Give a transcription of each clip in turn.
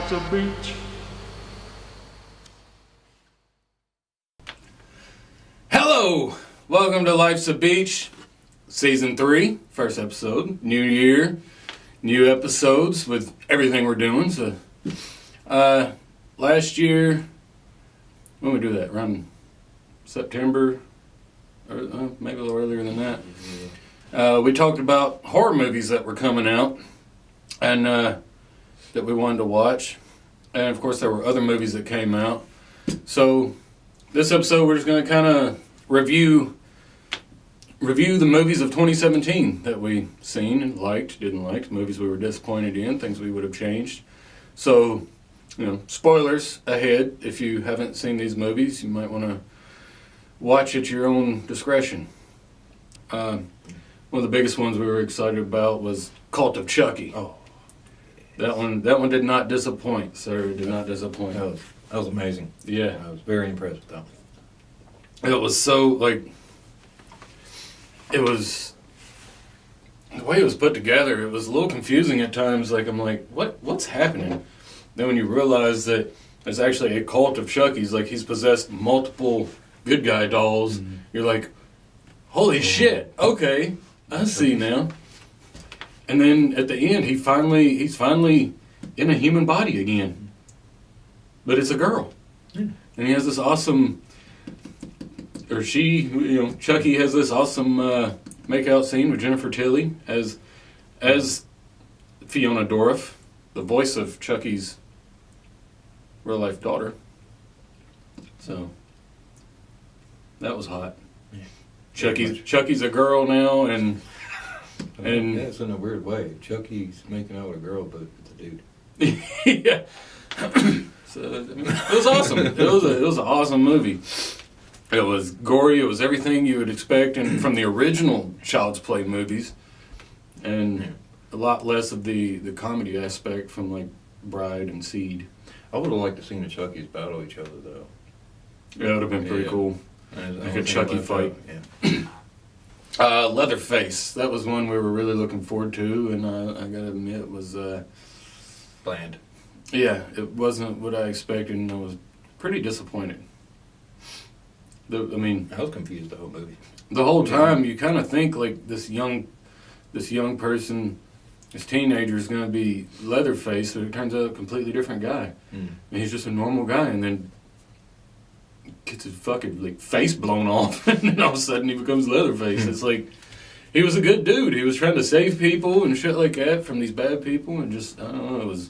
Life's a beach. Hello! Welcome to Life's a Beach, Season 3, first episode. New year, new episodes with everything we're doing. So, last year, when we do that? Around September? Or maybe a little earlier than that. We talked about horror movies that were coming out and that we wanted to watch. And of course, there were other movies that came out. So, this episode, we're just going to kind of review the movies of 2017 that we seen and liked, didn't like, movies we were disappointed in, things we would have changed. So, spoilers ahead. If you haven't seen these movies, you might want to watch at your own discretion. One of the biggest ones we were excited about was Cult of Chucky. Oh, that one did not disappoint, sir. It did not disappoint. That was amazing. Yeah. I was very impressed with that one. It was so, it was, the way it was put together, it was a little confusing at times. I'm like, what's happening? Then when you realize that it's actually a cult of Chucky's, he's possessed multiple good guy dolls, you're like, holy shit, okay, I see now. And then at the end, he's finally in a human body again. But it's a girl. And he has this awesome... Or she, Chucky has this awesome make-out scene with Jennifer Tilly as Fiona Dorff, the voice of Chucky's real-life daughter. So, that was hot. Yeah. Chucky's a girl now, and That's in a weird way. Chucky's making out with a girl, but it's a dude. yeah. So, it was awesome. It was an awesome movie. It was gory. It was everything you would expect from the original Child's Play movies, and a lot less of the comedy aspect from Bride and Seed. I would have liked to see the Chuckies battle each other, though. Yeah, it would have been pretty cool. Like a Chucky fight. Yeah. Leatherface. That was one we were really looking forward to, and I gotta admit it was Bland. Yeah, it wasn't what I expected, and I was pretty disappointed. I was confused the whole movie. The whole time you kind of think this young person, this teenager is going to be Leatherface, but it turns out a completely different guy. And he's just a normal guy, and then gets his fucking face blown off, and then all of a sudden he becomes Leatherface. It's he was a good dude. He was trying to save people and shit like that from these bad people, and just, I don't know, it was...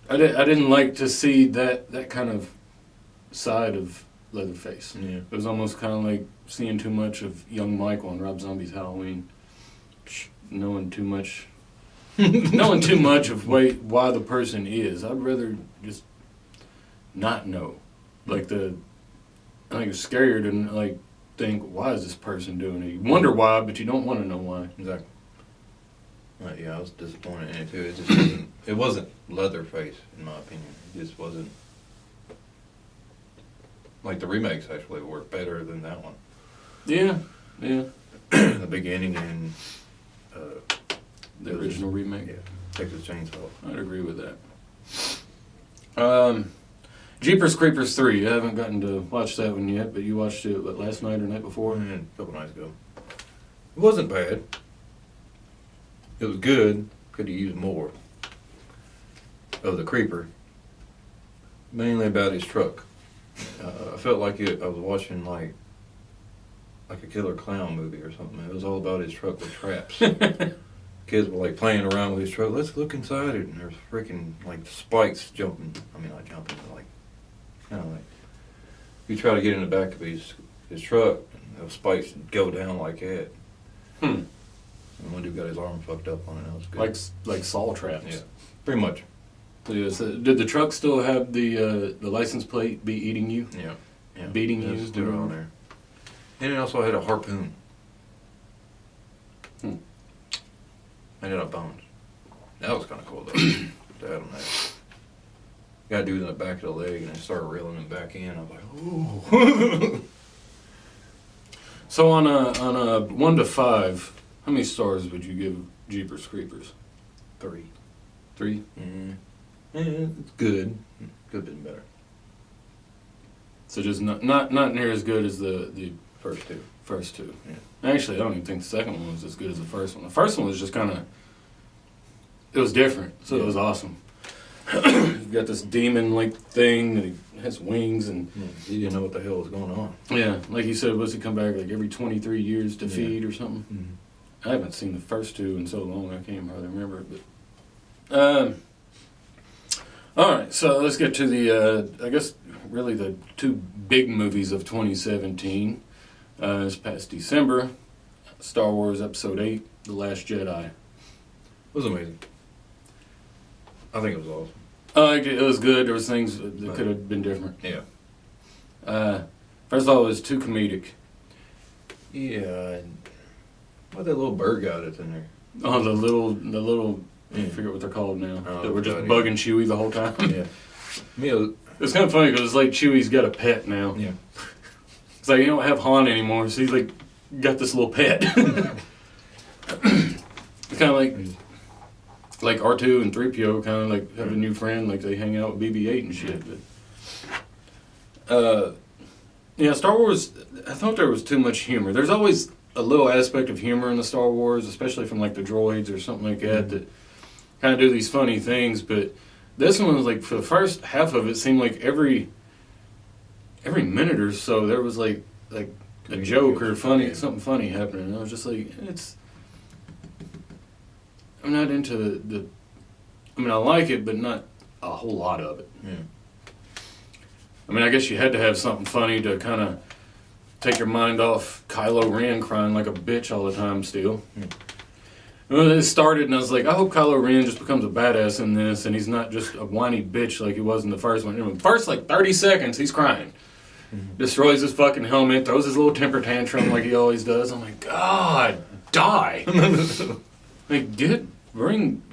I didn't like to see that kind of side of Leatherface. Yeah. It was almost kind of like seeing too much of young Michael on Rob Zombie's Halloween. Knowing too much of why the person is. I'd rather just not know. I think it's scarier to think, why is this person doing it? You wonder why, but you don't want to know why. Exactly. Yeah, I was disappointed in it too. It wasn't Leatherface, in my opinion. It just wasn't. The remakes actually work better than that one. Yeah. The beginning and the original remake. Yeah, Texas Chainsaw. I'd agree with that. Jeepers Creepers 3. I haven't gotten to watch that one yet, but you watched it last night or night before? A couple nights ago. It wasn't bad. It was good. Could have used more of the creeper. Mainly about his truck. I felt like I was watching like a killer clown movie or something. It was all about his truck with traps. Kids were playing around with his truck. Let's look inside it, and there's freaking spikes jumping. Not jumping, you try to get in the back of his truck, and those spikes go down like that. And one dude got his arm fucked up on it. That was good. Like Saw traps. Yeah, pretty much. Yeah, so did the truck still have the license plate be eating you? Yeah. Beating you? Still on there. And it also had a harpoon. And it had bones. That was kind of cool though. To have on that. Got a dude in the back of the leg, and I started reeling him back in. I was like, ooh. So on a 1 to 5, how many stars would you give Jeepers Creepers? 3. 3? Mm-hmm. It's good. Could have been better. So just not near as good as the First two. first two. Yeah. Actually, I don't even think the second one was as good as the first one. The first one was just kind of, it was different, so it was awesome. You've got this demon-like thing that he has wings and... You didn't know what the hell was going on. Yeah, like you said, was he come back like every 23 years to feed or something? Mm-hmm. I haven't seen the first two in so long, I can't hardly remember it. But, all right, so let's get to the, I guess, really the two big movies of 2017. This past December, Star Wars Episode 8, The Last Jedi. It was amazing. I think it was awesome. It was good. There was things that could have been different. Yeah. First of all, it was too comedic. Yeah. What that little bird guy that's in there? Oh, the little I forget what they're called now. Oh, that were just God, bugging Chewie the whole time. Yeah. It's kind of funny because it's like Chewie's got a pet now. Yeah. It's like you don't have Han anymore, so he's like got this little pet. It's kind of like R2 and 3PO kind of like have a new friend, like they hang out with BB-8 and shit. But yeah, Star Wars. I thought there was too much humor. There's always a little aspect of humor in the Star Wars, especially from like the droids or something like that, that kind of do these funny things. But this one was like, for the first half of it, seemed like every minute or so there was like a joke or something funny happening. And I was just like, I'm not into the I mean, I like it, but not a whole lot of it. Yeah. I mean, I guess you had to have something funny to kind of take your mind off Kylo Ren crying like a bitch all the time still. Well, it started, and I was like, I hope Kylo Ren just becomes a badass in this, and he's not just a whiny bitch like he was in the first one. In the first, 30 seconds, he's crying. Destroys his fucking helmet, throws his little temper tantrum like he always does. I'm like, God, die. Bring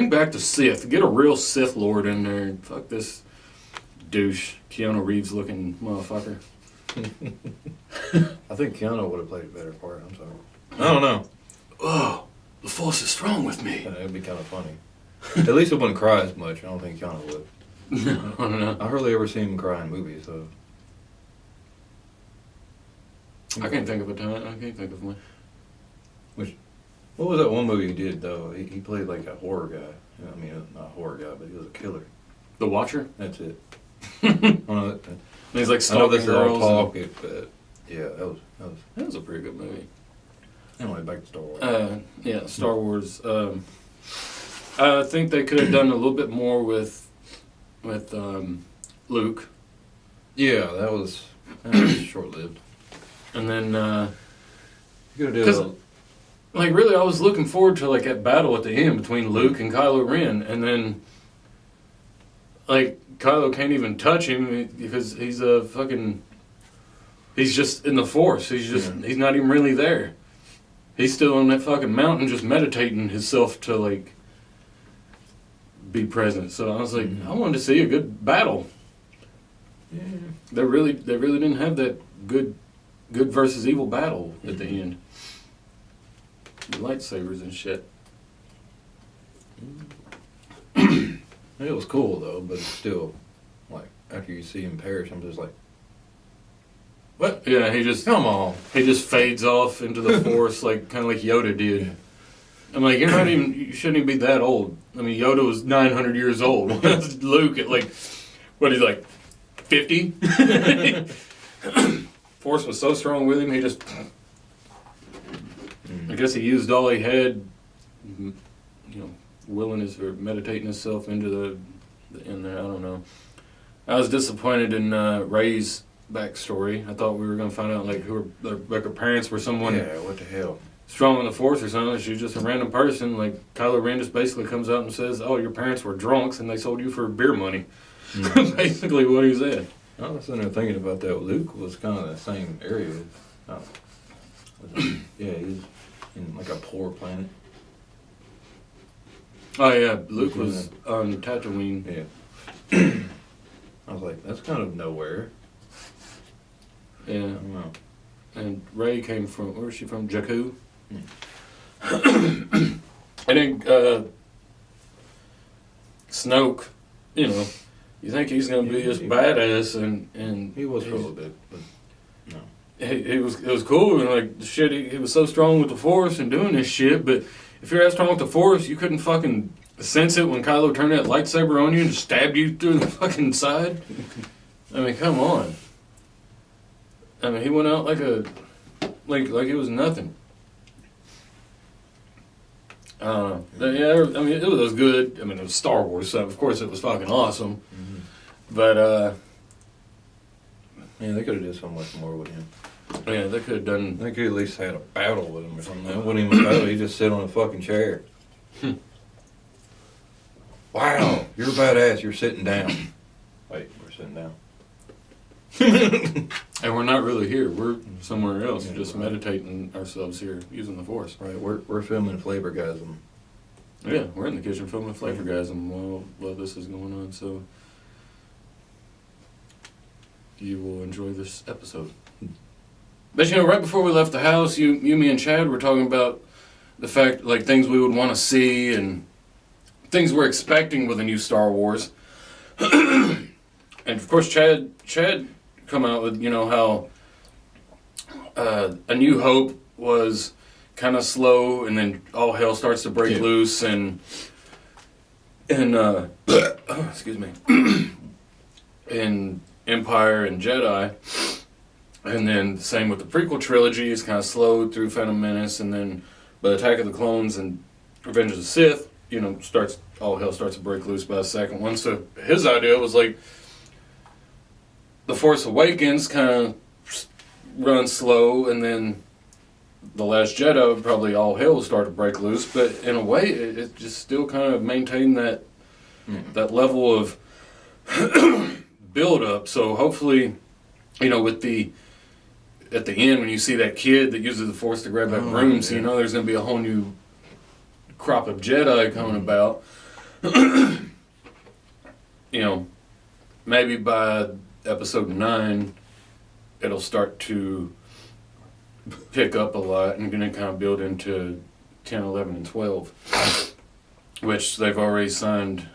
back the Sith. Get a real Sith Lord in there. Fuck this douche, Keanu Reeves looking motherfucker. I think Keanu would have played a better part. I'm sorry. I don't know. Oh, the Force is strong with me. It'd be kind of funny. At least it wouldn't cry as much. I don't think Keanu would. No. I hardly ever seen him cry in movies, so. I can't think of a time. I can't think of one. What was that one movie he did, though? He played like a horror guy. I mean, not a horror guy, but he was a killer. The Watcher? That's it. And he's like I know stalking this is all girls. talk, but yeah, That was a pretty good movie. Anyway, back to Star Wars. Yeah, Star Wars. I think they could have done a little bit more with Luke. Yeah, that was short-lived. And then, You could have did really, I was looking forward to that battle at the end between Luke and Kylo Ren, and then, Kylo can't even touch him because he's he's just in the Force. He's not even really there. He's still on that fucking mountain just meditating himself to, be present. So I was like, I wanted to see a good battle. Yeah. They really didn't have that good versus evil battle at the end. The lightsabers and shit. It was cool, though, but it's still, after you see him perish, I'm just like, what? Yeah, he just fades off into the Force, kind of like Yoda did. Yeah. I'm like, you shouldn't even be that old. I mean, Yoda was 900 years old. Luke at what he's 50? Force was so strong with him, he just, I guess he used all he had, meditating himself into in there. I don't know. I was disappointed in Rey's backstory. I thought we were going to find out her parents were someone. Yeah, what the hell? Strong in the Force or something. She's just a random person. Kylo Ren just basically comes out and says, "Oh, your parents were drunks and they sold you for beer money." Basically, what he said. I was sitting there thinking about that. Luke was kind of the same area. Yeah, he's in a poor planet. Oh yeah, Luke was on Tatooine. Yeah. I was like, that's kind of nowhere. Yeah. I don't know. And Rey came from, where was she from? Jakku. And then Snoke, you know, you think he's going to be this badass, and he was for a little bit, but no. It was cool, and like the shit, he was so strong with the Force and doing this shit, but if you're that strong with the Force, you couldn't fucking sense it when Kylo turned that lightsaber on you and stabbed you through the fucking side. I mean, come on. I mean, he went out like it was nothing. Yeah, I mean, it was good. I mean, it was Star Wars, so of course it was fucking awesome. Mm-hmm. But, yeah, they could have did so much more with him. yeah, they could have done... They could at least had a battle with him or something. That wasn't even a battle, he just sit on a fucking chair. Wow, you're a badass, you're sitting down. Wait, we're sitting down. And we're not really here. We're somewhere else, Yeah, just right. meditating ourselves here, using the Force. Right, we're filming Flavorgasm. Yeah, we're in the kitchen filming Flavorgasm while this is going on, so you will enjoy this episode. But you know, right before we left the house, you, me, and Chad were talking about the fact, like, things we would want to see and things we're expecting with a new Star Wars. And of course, Chad come out with, you know, how A New Hope was kind of slow, and then all hell starts to break loose, and excuse me, in Empire and Jedi, and then same with the prequel trilogy. It's kind of slowed through Phantom Menace, and then by Attack of the Clones and Revenge of the Sith, you know, all hell starts to break loose by the second one. So his idea was like The Force Awakens kind of runs slow, and then The Last Jedi, probably all hell will start to break loose, but in a way, it just still kind of maintained that level of build up. So hopefully, you know, at the end when you see that kid that uses the Force to grab that broom, so you know there's going to be a whole new crop of Jedi coming about. You know, maybe by episode 9, it'll start to pick up a lot and going to kind of build into 10, 11, and 12, which they've already signed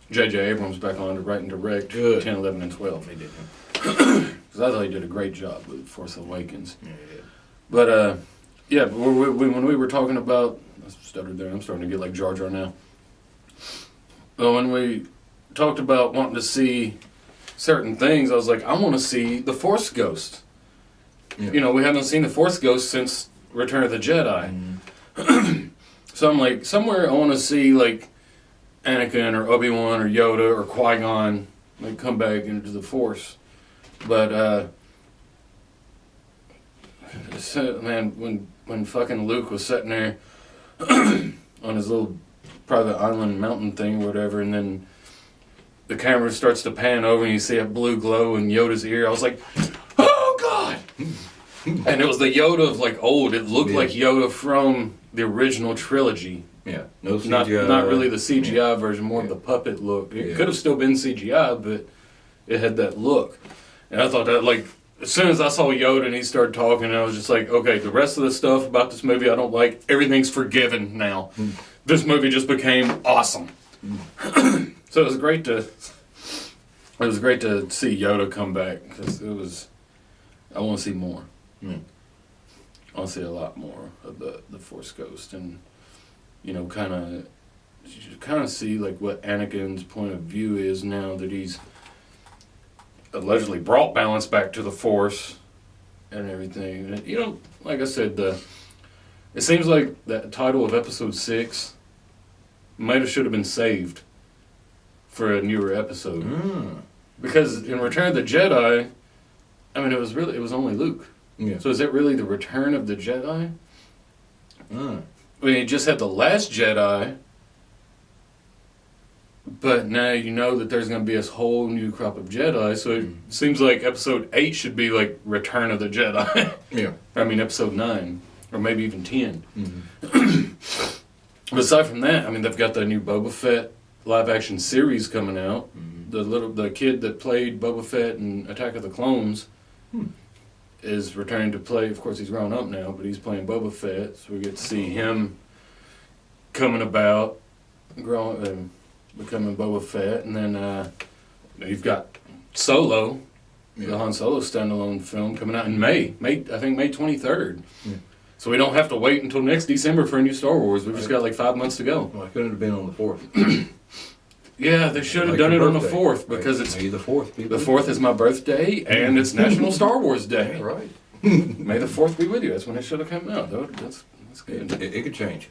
J.J. Abrams back on to write and direct 10, 11, and 12. They did. Because I thought he did a great job with Force Awakens. Yeah, he did. But, yeah, when we were talking about... I stuttered there. I'm starting to get like Jar Jar now. But when we talked about wanting to see certain things, I was like, I want to see the Force Ghost. Yeah. You know, we haven't seen the Force Ghost since Return of the Jedi. Mm-hmm. So I'm like, somewhere I want to see like Anakin or Obi-Wan or Yoda or Qui-Gon like come back into the Force. But man, when fucking Luke was sitting there on his little private island mountain thing or whatever, and then the camera starts to pan over and you see a blue glow in Yoda's ear, I was like, oh God! And it was the Yoda of like old. It looked like Yoda from the original trilogy. Yeah, no CGI. Not really the CGI version, more of the puppet look. It could have still been CGI, but it had that look. And I thought that, like, as soon as I saw Yoda and he started talking, I was just like, okay, the rest of the stuff about this movie I don't like, everything's forgiven now. This movie just became awesome. So it was great to see Yoda come back, because I want to see more. I want to see a lot more of the Force Ghost, and you know, kind of see like what Anakin's point of view is now that he's allegedly brought balance back to the Force and everything. And, you know, like I said, it seems like that title of Episode 6 should have been saved for a newer episode. Because in Return of the Jedi, I mean, it was only Luke. Yeah. So is it really the Return of the Jedi? I mean, you just had The Last Jedi, but now you know that there's going to be this whole new crop of Jedi, so it seems like Episode 8 should be like Return of the Jedi. Yeah. I mean, Episode 9, or maybe even 10. But aside from that, I mean, they've got the new Boba Fett live-action series coming out. The kid that played Boba Fett in Attack of the Clones is returning to play. Of course, he's grown up now, but he's playing Boba Fett, so we get to see him coming about, growing. becoming Boba Fett, and then you've got Solo, the Han Solo standalone film coming out in May. I think May 23rd. Yeah. So we don't have to wait until next December for a new Star Wars. We've just got like 5 months to go. Why couldn't it have been on the 4th? Yeah, they should have Like done it your on the birthday. 4th because Like, it's May the 4th. the 4th is my birthday and it's National Star Wars Day. Yeah, right. May the 4th be with you. That's when it should have come out. That's good. It could change.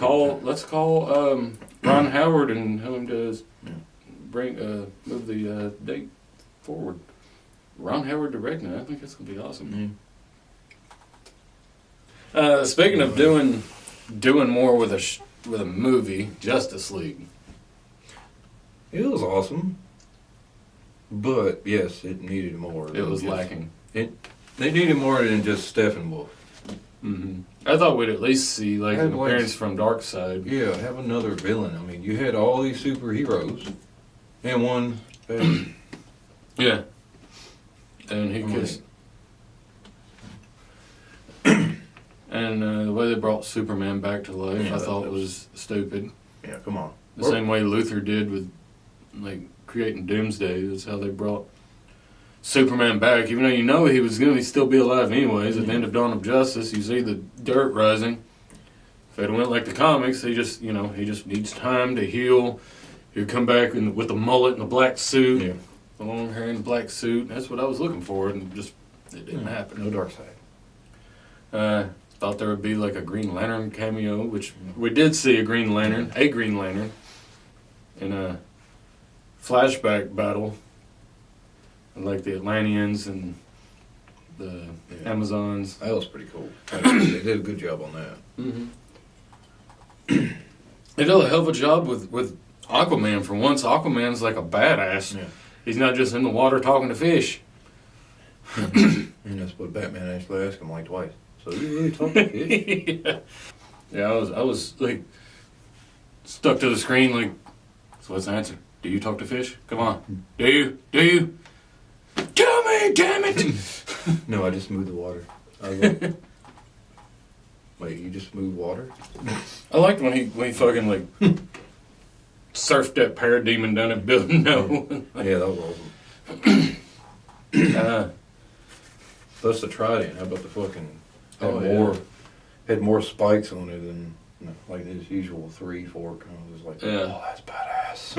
Let's call Ron Howard and have him to move the date forward. Ron Howard directing it. I think that's gonna be awesome. Speaking of doing more with a movie, Justice League. It was awesome, but yes, it needed more. It was lacking. They needed more than just Steppenwolf. Mm-hmm. I thought we'd at least see like an I'd like appearance from Darkseid. Yeah, have another villain. I mean, you had all these superheroes, and one. Yeah, and he kissed. And the way they brought Superman back to life, I thought was stupid. Yeah, come on. The same way Luther did with like creating Doomsday. That's how they brought Superman back, even though he was going to still be alive anyways. At the end of Dawn of Justice, you see the dirt rising. If it went like the comics, he just needs time to heal. He'd come back with the mullet and the black suit, the long hair and the black suit. That's what I was looking for, and it didn't happen. No Darkseid. Thought there would be like a Green Lantern cameo, which we did see a Green Lantern in a flashback battle. Like the Atlanteans and the Amazons. That was pretty cool. They did a good job on that. Mm-hmm. They did a hell of a job with Aquaman. For once, Aquaman's like a badass. Yeah. He's not just in the water talking to fish. And that's what Batman actually asked him like twice. So you really talk to fish? Yeah, I was like stuck to the screen like, so what's the answer? Do you talk to fish? Come on. Do you? Tell me, damn it! No, I just moved the water. Wait, you just moved water? I liked when he fucking like surfed that parademon down at building. No. Yeah, that was awesome. Plus the trident. How about the fucking had more spikes on it than like his usual 3-4 kind of was like, oh, that's badass.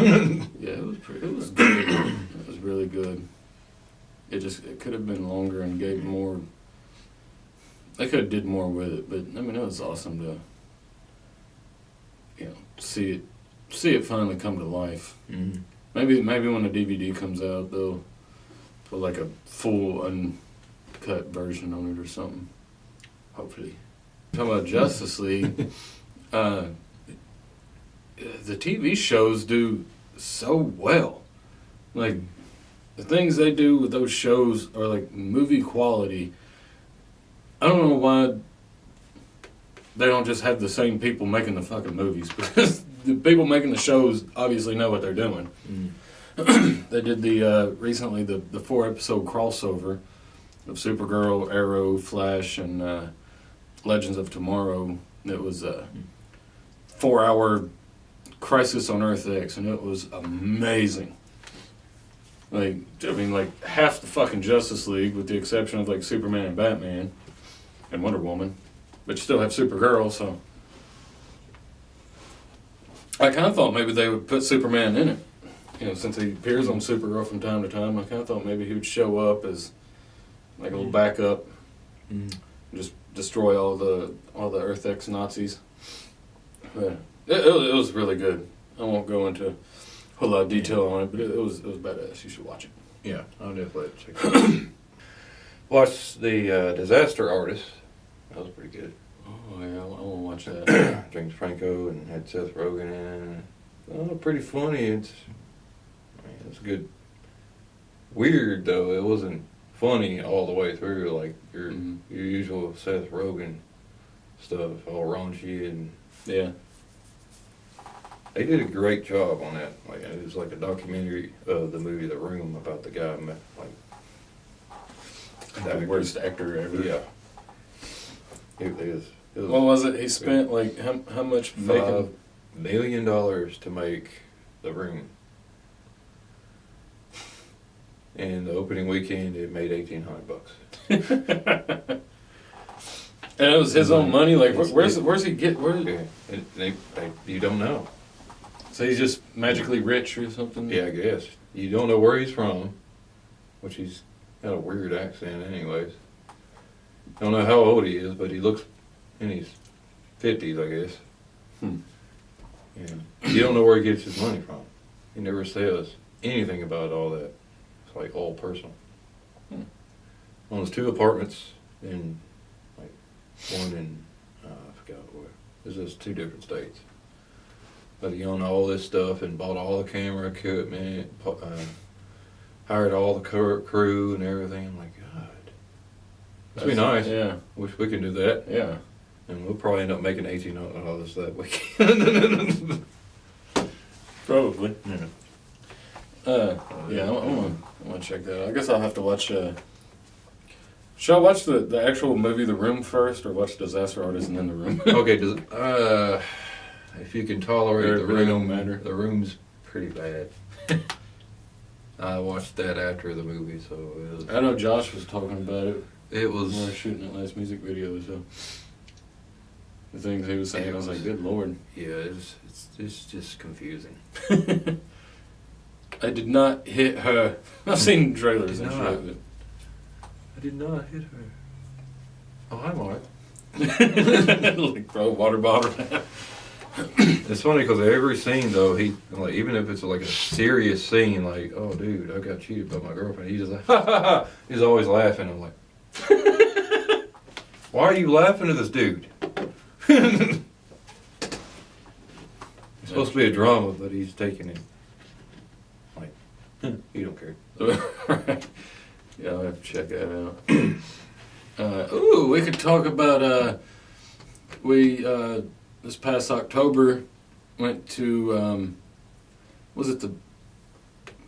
Yeah, it was good. It was really good. It could have been longer and gave more. They could have did more with it, but I mean it was awesome to see it finally come to life. Mm-hmm. Maybe when the DVD comes out they'll put like a full uncut version on it or something. Hopefully. Talking about Justice League, the TV shows do so well. Like the things they do with those shows are like movie quality. I don't know why they don't just have the same people making the fucking movies, because the people making the shows obviously know what they're doing. Mm. They did recently the 4-episode crossover of Supergirl, Arrow, Flash, and Legends of Tomorrow. It was a 4-hour Crisis on Earth X, and it was amazing. Like, I mean, like half the fucking Justice League, with the exception of like Superman and Batman and Wonder Woman, but you still have Supergirl. So I kind of thought maybe they would put Superman in it. Since he appears on Supergirl from time to time, I kind of thought maybe he would show up as like a little backup, and just destroy all the Earth X Nazis. But it was really good. I won't go into a whole lot of detail on it, but it was badass. You should watch it. Yeah, I'll definitely check it out. Watched the Disaster Artist. That was pretty good. Oh yeah, I want to watch that. James Franco and had Seth Rogen in it. Pretty funny. It's good. Weird though. It wasn't funny all the way through, like your usual Seth Rogen stuff, all raunchy and They did a great job on that. Like it was like a documentary of the movie The Room about the guy, the worst actor ever. Yeah. It was. What was it? He spent like how much making $5 million to make The Room. And the opening weekend, it made $1,800. And it was his own money. Like, It's- where's he get? Yeah, and you don't know. So he's just magically rich or something. Yeah, I guess you don't know where he's from, which he's got a weird accent, anyways. Don't know how old he is, but he looks in his 50s, I guess. And you don't know where he gets his money from. He never says anything about all that. It's like all personal. Owns 2 apartments in, like, one in, I forgot where. This is 2 different states. But he owned all this stuff and bought all the camera equipment, hired all the crew and everything. I'm like, God, that'd be nice. Yeah. Wish we could do that. Yeah. And we'll probably end up making $1,800 that weekend. Probably. Yeah. Yeah, I'm gonna check that out. I guess I'll have to watch. Should I watch the actual movie The Room first, or watch Disaster Artist and then The Room? Okay, if you can tolerate It The really Room, don't matter. The Room's pretty bad. I watched that after the movie, so it was. I know Josh was talking about it. It when we were was. shooting that last music video, so the things he was saying, I was like, "Good Lord!" Yeah, it's just confusing. I did not hit her. I've seen trailers and Did shit. I did not hit her. Oh, hi, Mark. But like throw a water bottle. It's funny because every scene though, even if it's like a serious scene, like, oh dude, I got cheated by my girlfriend, he's just like, ha ha ha. He's always laughing. I'm like, why are you laughing at this dude? It's supposed to be a drama, but he's taking it like, you don't care. Right. Yeah, I'll have to check that out. We could talk about this past October went to it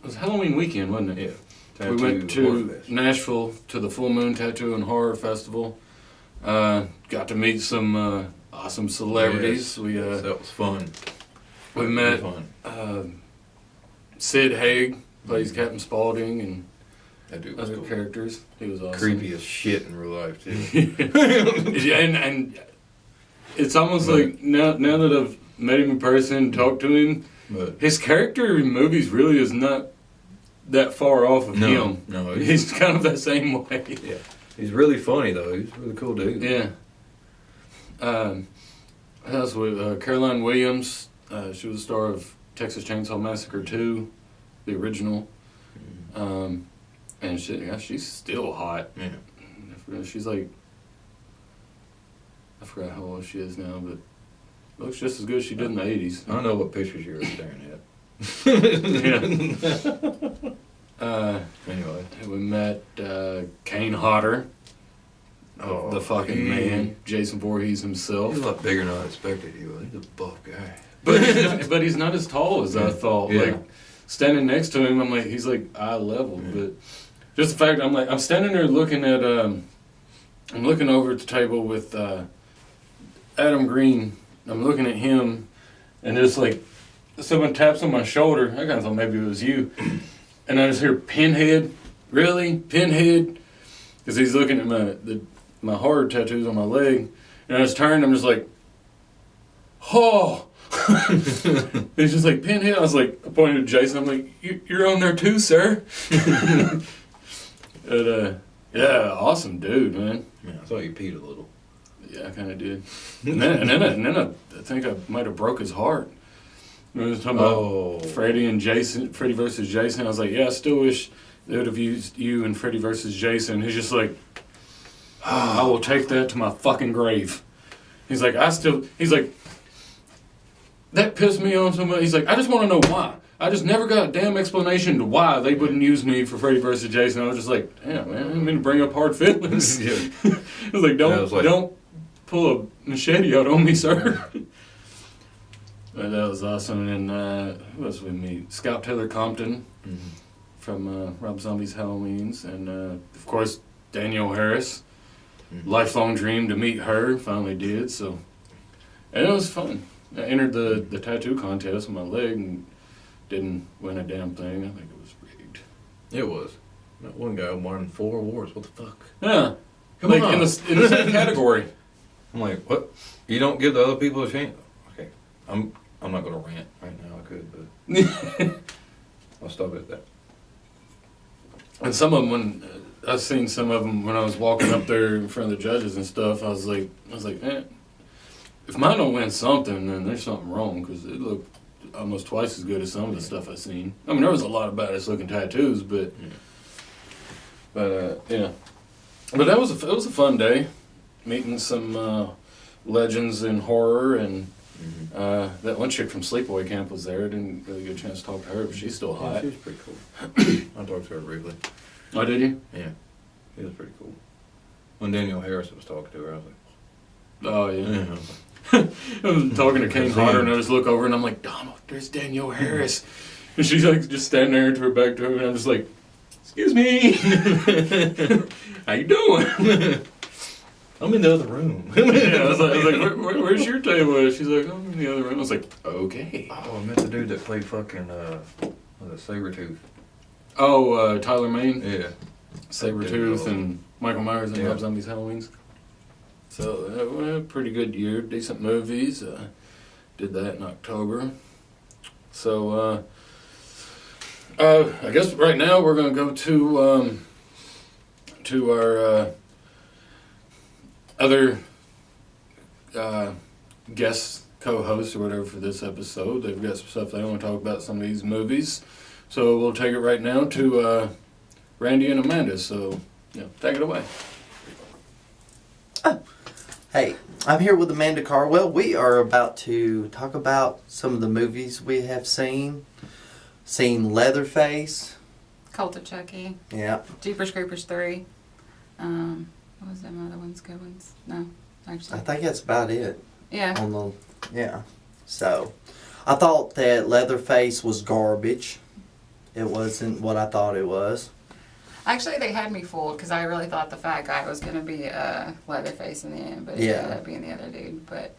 was Halloween weekend, wasn't it? Yeah. We went to Horror Fest. Nashville to the Full Moon Tattoo and Horror Festival. Got to meet some awesome celebrities. Yes, that was fun. We Really met fun. Sid Haig, plays Captain Spaulding, and That dude was other cool. characters. He was awesome. Creepy as shit in real life too. Yeah, and it's almost like now that I've met him in person, talked to him, But his character in movies really is not that far off of him. No, He's kind of that same way. yeah. He's really funny though. He's a really cool dude. Yeah. I was with Caroline Williams. She was the star of Texas Chainsaw Massacre 2, the original. And she's still hot. Yeah. She's like, I forgot how old she is now, but looks just as good as she did in the 80s. I don't know what pictures you were staring at. Anyway. We met Kane Hodder, Oh, the fucking man, Jason Voorhees himself. He's a lot bigger than I expected he was. He's a buff guy. But he's not as tall as I thought. Yeah. Like, standing next to him, I'm like, he's like eye level. Yeah. But just the fact, I'm standing there looking at, I'm looking over at the table with Adam Green. I'm looking at him, and just like, someone taps on my shoulder. I kind of thought maybe it was you. And I just hear, Pinhead? Really? Pinhead? Because he's looking at my horror tattoos on my leg. And I just turned, I'm just like, oh! He's just like, Pinhead? I was like, I pointed to Jason, I'm like, you're on there too, sir? But, yeah, awesome dude, man. Yeah, I thought you peed a little. Yeah, I kind of did. And then I think I might have broke his heart. We was talking about Freddy versus Jason. I was like, yeah, I still wish they would have used you in Freddy versus Jason. He's just like, I will take that to my fucking grave. He's like, that pissed me off so much. He's like, I just want to know why. I just never got a damn explanation to why they wouldn't use me for Freddy versus Jason. I was just like, damn, man, I didn't mean to bring up hard feelings. Yeah. I was like, don't pull a machete out on me, sir. But that was awesome. And who else we meet? Scout Taylor Compton from Rob Zombie's Halloweens. And, of course, Danielle Harris. Lifelong dream to meet her. Finally did. So, and it was fun. I entered the tattoo contest on my leg and didn't win a damn thing. I think it was rigged. It was. That one guy won 4 awards. What the fuck? Yeah. Come Like on. in the same category. I'm like, what? You don't give the other people a chance? Okay. I'm not gonna rant right now. I could, but I'll stop at that. And some of them, when I've seen some of them when I was walking up there in front of the judges and stuff, I was like, if mine don't win something, then there's something wrong, because it looked almost twice as good as some of the stuff I've seen. I mean, there was a lot of badass looking tattoos, but yeah. But it was a fun day, meeting some legends in horror, and that one chick from Sleepaway Camp was there. I didn't really get a chance to talk to her, but she's still hot. She was pretty cool. I talked to her briefly. Oh, did you? Yeah, she was pretty cool. When Danielle Harris was talking to her, I was like, Oh, yeah. I was like, I was talking to Kane Hodder, and I just look over, and I'm like, Donald, there's Danielle Harris. And she's like just standing there to her back to her, and I'm just like, excuse me. How you doing? I'm in the other room. Yeah, I was like where's your table? She's like, I'm in the other room. I was like, okay. Oh, I met the dude that played fucking Sabretooth. Oh, Tyler Mane? Yeah. Sabretooth and Michael Myers and Yeah. Rob Zombie's Halloween's. So, a pretty good year. Decent movies. Did that in October. So, I guess right now we're going to go to our other guest co-hosts or whatever for this episode. They've got some stuff they want to talk about, some of these movies. So we'll take it right now to Randy and Amanda. So, yeah, take it away. Hey, I'm here with Amanda Carwell. We are about to talk about some of the movies we have seen. Seen Leatherface. Cult of Chucky. Yeah. Jeepers Creepers 3. What was them other ones? Good ones? No, actually. I think that's about it. Yeah. Yeah. So, I thought that Leatherface was garbage. It wasn't what I thought it was. Actually, they had me fooled because I really thought the fat guy was going to be Leatherface in the end, but it ended up being the other dude. But,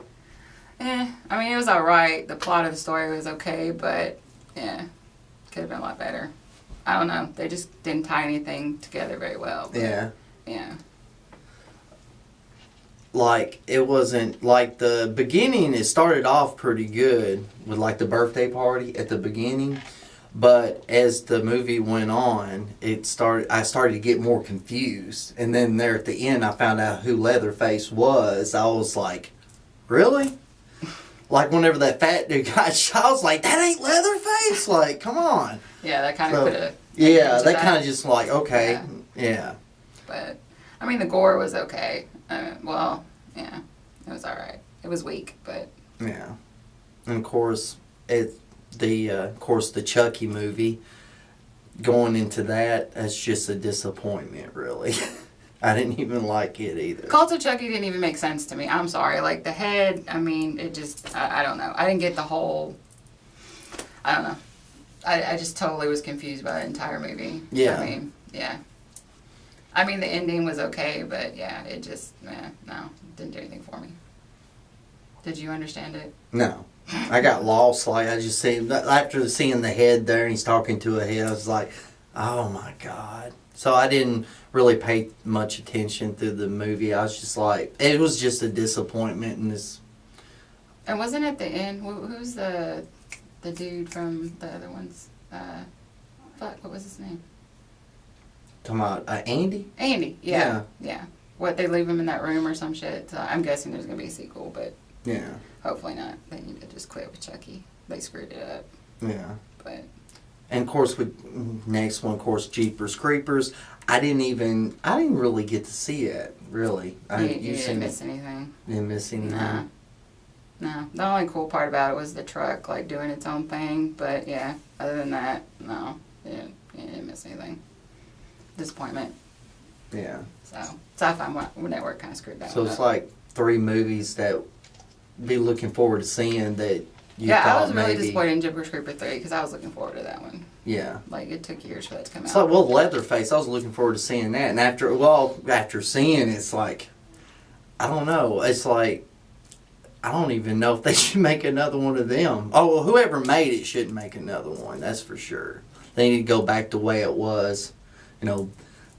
I mean, it was alright. The plot of the story was okay, but, yeah, could have been a lot better. I don't know. They just didn't tie anything together very well. But, Yeah. Yeah. Like, it wasn't, like, the beginning, it started off pretty good with, like, the birthday party at the beginning. But as the movie went on, I started to get more confused. And then there at the end, I found out who Leatherface was. I was like, really? Like, whenever that fat dude got shot, I was like, that ain't Leatherface? Like, come on. Yeah, that kind of put a... Yeah, that kind of just like, okay, yeah. But, I mean, the gore was okay. Well, yeah, it was alright. It was weak, but... Yeah. And of course, the Chucky movie, going into that, that's just a disappointment, really. I didn't even like it either. Cult of Chucky didn't even make sense to me. I'm sorry. Like, the head, I mean, it just, I don't know. I didn't get the whole, I don't know. I just totally was confused by the entire movie. Yeah. I mean, yeah. I mean, the ending was okay, but yeah, it just, no, it didn't do anything for me. Did you understand it? No. I got lost. Like, I just after seeing the head there and he's talking to a head, I was like, oh my God. So I didn't really pay much attention through the movie. I was just like, it was just a disappointment in this. And wasn't at the end, who's the dude from the other ones? What was his name? Talking about Andy? Andy, yeah. What, they leave him in that room or some shit? So I'm guessing there's going to be a sequel, but Yeah. hopefully not. They need to just quit with Chucky. They screwed it up. Yeah. But And of course, with next one, of course, Jeepers Creepers. I didn't really get to see it. Really, you didn't miss anything. Didn't miss anything. No. The only cool part about it was the truck, like, doing its own thing. But yeah, other than that, no, you didn't miss anything. Disappointment. Yeah. So Sci-Fi Network kind of screwed that So one it's up. like 3 movies that be looking forward to seeing that you Yeah, thought I was really maybe. disappointed in Jeepers Creepers 3 because I was looking forward to that one. Yeah. Like, it took years for that to come It's out. like, well, Leatherface, I was looking forward to seeing that. And after seeing it, it's like, I don't know. It's like, I don't even know if they should make another one of them. Oh, well, whoever made it shouldn't make another one. That's for sure. They need to go back the way it was. You know,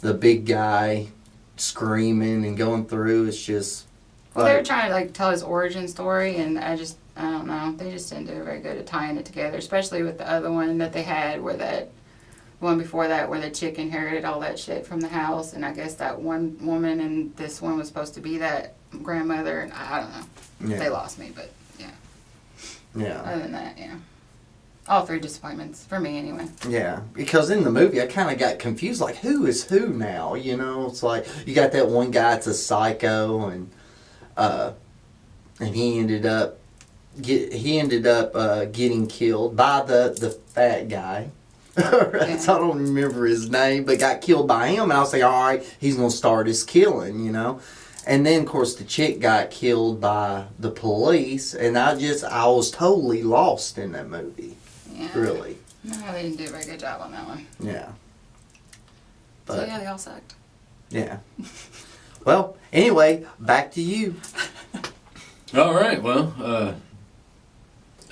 the big guy screaming and going through. It's just. Well, they were trying to like tell his origin story, and I don't know. They just didn't do very good at tying it together, especially with the other one that they had, where that one before that, where the chick inherited all that shit from the house, and I guess that one woman and this one was supposed to be that grandmother, and I don't know. Yeah. They lost me, but yeah. Yeah. Other than that, yeah. All three disappointments for me, anyway. Yeah, because in the movie I kind of got confused, like who is who now? You know, it's like you got that one guy, it's a psycho, and he ended up getting killed by the fat guy. I don't remember his name, but got killed by him, and I was like, all right, he's gonna start his killing, you know. And then, of course, the chick got killed by the police, and I was totally lost in that movie. Yeah. Really. No, they didn't do a very good job on that one. Yeah. So But, yeah, they all sucked. yeah. Well, anyway, back to you. All right. Well,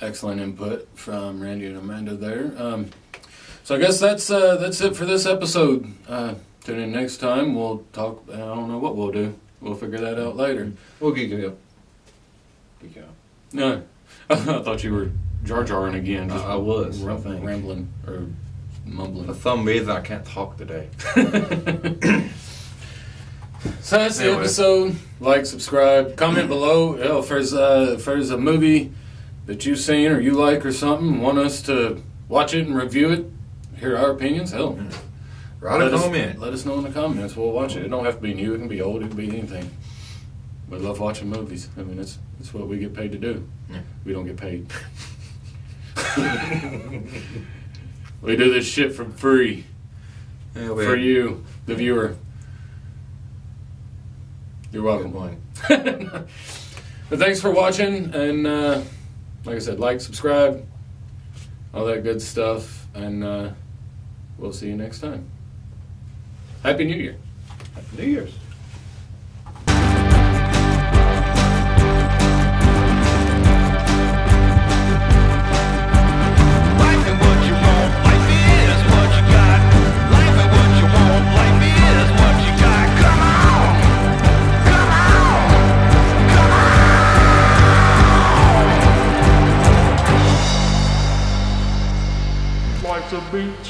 excellent input from Randy and Amanda there. So I guess that's it for this episode. Tune in next time. We'll talk. I don't know what we'll do. We'll figure that out later. We'll geek it up. Geek out. No, I thought you were Jar Jarring again. Just I was, I think. Rambling or The mumbling. thumb is I can't talk today. So that's the Anyway. episode. Like, subscribe, comment below. Hell, if there's a movie that you've seen or you like or something, want us to watch it and review it, hear our opinions, hell. Write a comment. Let us know in the comments. We'll watch it. It don't have to be new. It can be old. It can be anything. We love watching movies. I mean, it's what we get paid to do. Yeah. We don't get paid. We do this shit for free. Yeah, For you, the viewer. You're welcome. But thanks for watching, and like I said, like, subscribe, all that good stuff, and we'll see you next time. Happy New Year. Happy New Year's. Life ain't what you want, life is what you got. Life ain't what you want, life is what you got. Come on, come on, come on. Life's a beach.